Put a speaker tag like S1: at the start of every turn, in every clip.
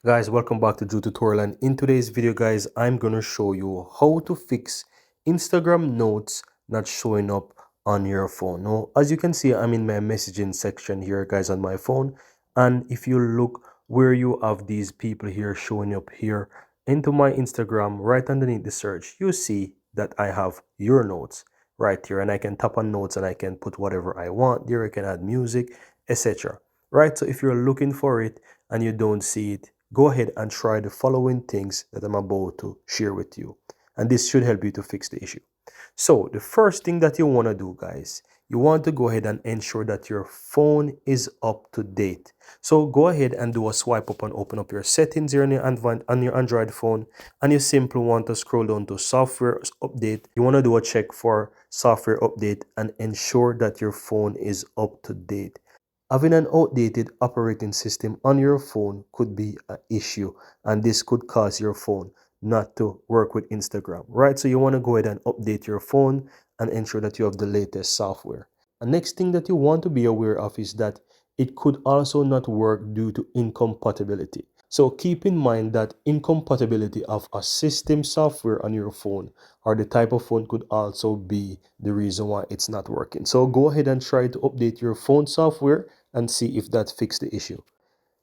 S1: Guys, welcome back to Drew Tutorial, and in today's video guys, I'm gonna show you how to fix Instagram notes not showing up on your phone. Now, as you can see, I'm in my messaging section here guys on my phone, and if you look where you have these people here showing up here into my Instagram, right underneath the search, you see that I have your notes right here, and I can tap on notes and I can put whatever I want there. I can add music, etc. Right, so if you're looking for it and you don't see it, go ahead and try the following things that I'm about to share with you. And this should help you to fix the issue. So the first thing that you want to do, guys, you want to go ahead and ensure that your phone is up to date. So go ahead and do a swipe up and open up your settings here on your Android phone. And you simply want to scroll down to software update. You want to do a check for software update and ensure that your phone is up to date. Having an outdated operating system on your phone could be an issue, and this could cause your phone not to work with Instagram, right? So you want to go ahead and update your phone and ensure that you have the latest software. The next thing that you want to be aware of is that it could also not work due to incompatibility. So keep in mind that incompatibility of a system software on your phone or the type of phone could also be the reason why it's not working. So go ahead and try to update your phone software and see if that fixes the issue.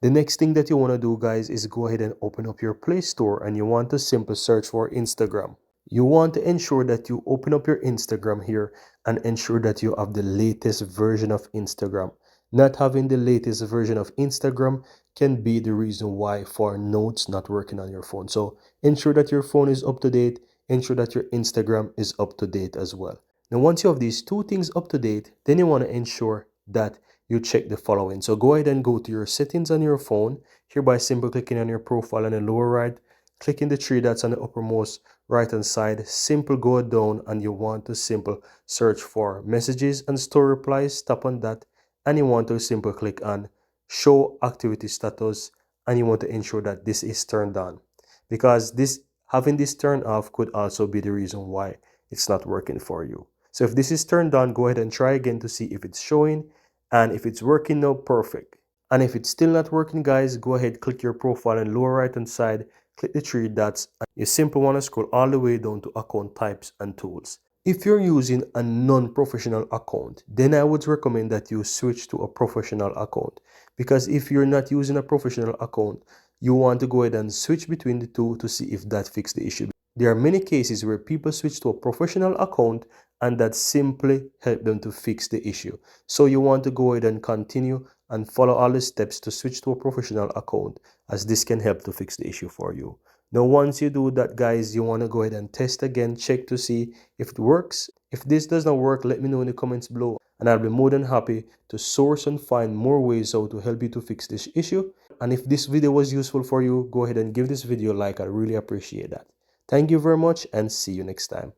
S1: The next thing that you want to do, guys, is go ahead and open up your Play Store and you want to simply search for Instagram. You want to ensure that you open up your Instagram here and ensure that you have the latest version of Instagram. Not having the latest version of Instagram can be the reason why for notes not working on your phone. So ensure that your phone is up to date, ensure that your Instagram is up to date as well. Now, once you have these two things up to date, then you want to ensure that you check the following. So go ahead and go to your settings on your phone here by simply clicking on your profile on the lower right, clicking the three dots on the uppermost right hand side, simple go down and you want to simple search for messages and store replies. Tap on that and you want to simply click on show activity status and you want to ensure that this is turned on, because this having this turned off could also be the reason why it's not working for you. So if this is turned on, go ahead and try again to see if it's showing, and if it's working now, perfect. And if it's still not working, guys, go ahead, click your profile in the lower right hand side, click the three dots, and you simply want to scroll all the way down to account types and tools. If you're using a non-professional account, then I would recommend that you switch to a professional account, because if you're not using a professional account, you want to go ahead and switch between the two to see if that fixes the issue. There are many cases where people switch to a professional account and that simply help them to fix the issue. So you want to go ahead and continue and follow all the steps to switch to a professional account, as this can help to fix the issue for you. Now, once you do that, guys, you want to go ahead and test again, check to see if it works. If this does not work, let me know in the comments below, and I'll be more than happy to source and find more ways how to help you to fix this issue. And if this video was useful for you, go ahead and give this video a like. I really appreciate that. Thank you very much and see you next time.